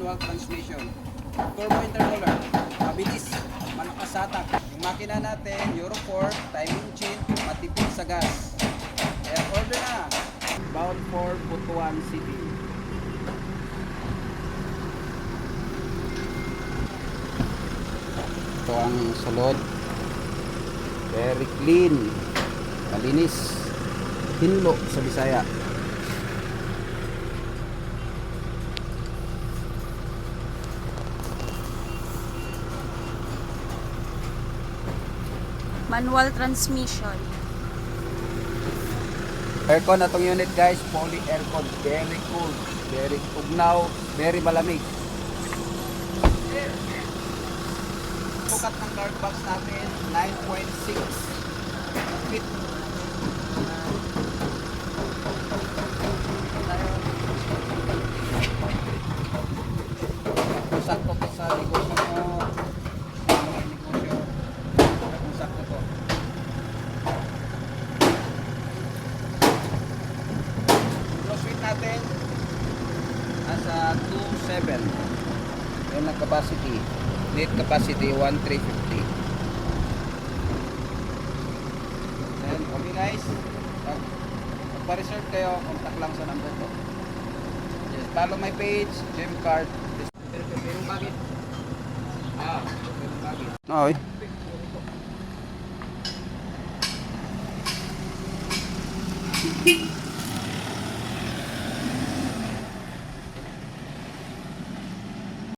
manual transmission. Turbo intercooler, mabilis, malakas sa atak. Yung makina natin, Euro 4, time engine, matipid sa gas. Kaya order na. Bound for Butuan City. Ito ang sulod. Very clean. Malinis. Hinlo sa Bisaya. Manual transmission. Aircon na tong unit guys, fully aircon, very cool, very ugnaw, very malamig. Sukat ng guard box natin, 9.6 feet. Sakto po sa negosyo mo. Negosyo. Sakto po. Crossfit natin nasa 2.7. Yun ang capacity. Net capacity 1,350. Then, okay guys. Pag-reserve kayo, contact lang sa number ko. Yes, follow my page, Jim Card. Pero bagit. Pero bagit.